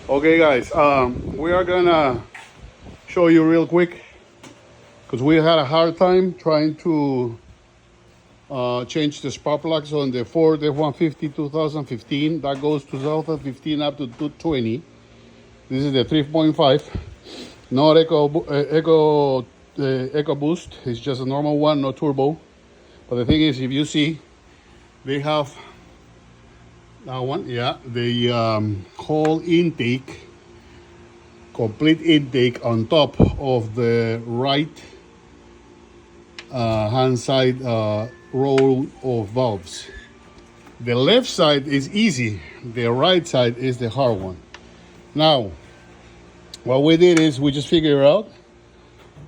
Okay, guys, we are gonna show you real quick because we had a hard time trying to change the spark plugs on the Ford F150 2015. That goes to 2015 up to 220. This is the 3.5, not Eco Boost. It's just a normal one, no turbo. But the thing is, if you see, they have that one, yeah, the whole intake, complete intake on top of the right hand side row of valves. The left side is easy, the right side is the hard one. Now, what we did is we just figured it out.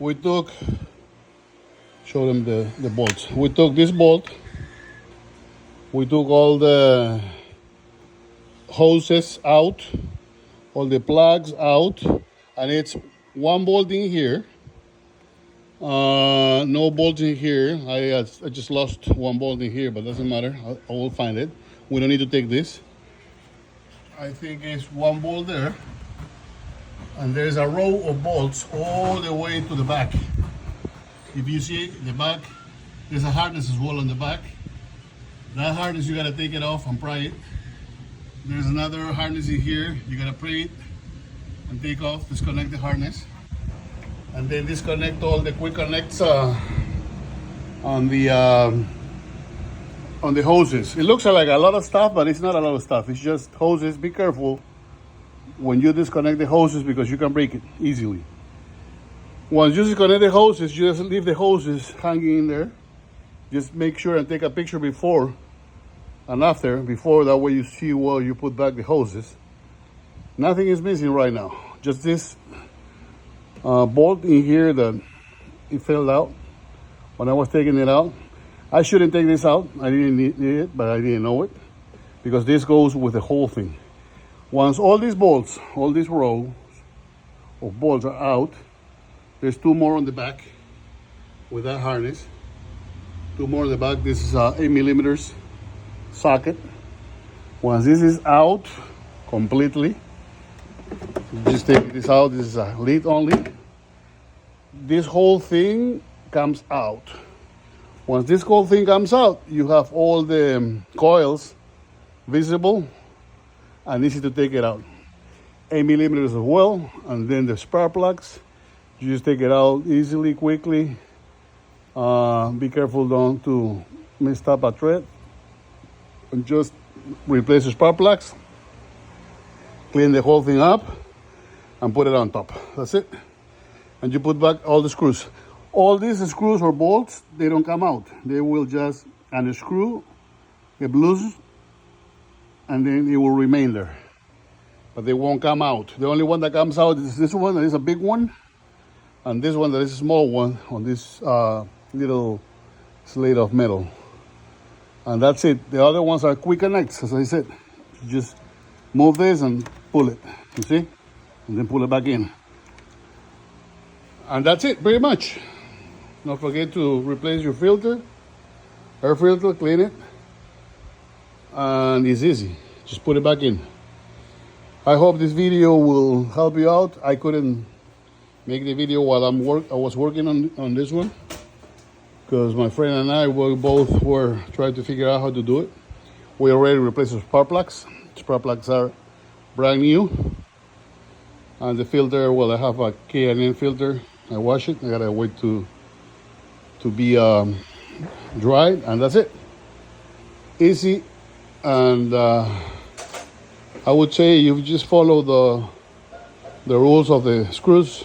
We took, show them the bolts. We took this bolt, we took all the hoses out, all the plugs out, and it's one bolt in here, no bolt in here. I just lost one bolt in here, but doesn't matter, I will find it. We don't need to take this. I think it's one bolt there, and there's a row of bolts all the way to the back. If you see the back, there's a harness as well on the back. That harness, you gotta take it off and pry it. There's another harness in here, you gotta pry it and take off, disconnect the harness, and then disconnect all the quick connects on the hoses. It looks like a lot of stuff, but it's not a lot of stuff. It's just hoses. Be careful when you disconnect the hoses because you can break it easily. Once you disconnect the hoses, you just leave the hoses hanging in there. Just make sure and take a picture before and after, before, that way you see where you put back the hoses. Nothing is missing right now. Just this bolt in here that it fell out when I was taking it out. I shouldn't take this out. I didn't need it, but I didn't know it because this goes with the whole thing. Once all these bolts, all these rows of bolts are out, there's two more on the back with that harness. Two more on the back. This is a 8mm socket. Once this is out completely, just take this out. This is a lid only. This whole thing comes out. Once this whole thing comes out, you have all the coils visible and easy to take it out. 8mm as well, and then the spark plugs. You just take it out easily, quickly. Be careful don't to mess up a thread. And just replace the spark plugs, clean the whole thing up, and put it on top. That's it. And you put back all the screws. All these screws or bolts, they don't come out. They will just unscrew, get loose, and then it will remain there. But they won't come out. The only one that comes out is this one, that is a big one, and this one that is a small one on this little slate of metal. And that's it. The other ones are quick connects, as I said. You just move this and pull it, you see? And then pull it back in. And that's it, pretty much. Don't forget to replace your filter, air filter, clean it. And it's easy. Just put it back in. I hope this video will help you out. I couldn't make the video while I was working on this one, because my friend and I were trying to figure out how to do it. We already replaced the spark plugs. Spark plugs are brand new. And the filter, well, I have a K&N filter. I wash it. I gotta wait to be dried, and that's it. Easy, and I would say you just follow the rules of the screws.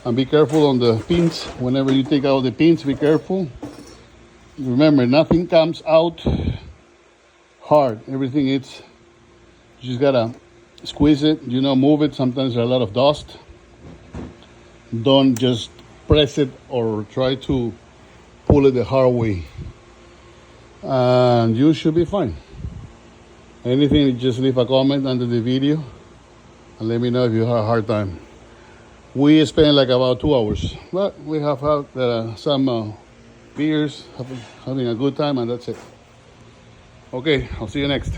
And be careful on the pins. Whenever you take out the pins, be careful. Remember, nothing comes out hard. Everything you just gotta squeeze it, move it. Sometimes there's a lot of dust. Don't just press it or try to pull it the hard way. And you should be fine. Anything, just leave a comment under the video and let me know if you have a hard time. We spent like about 2 hours, but we have had some beers, having a good time, and that's it. Okay, I'll see you next.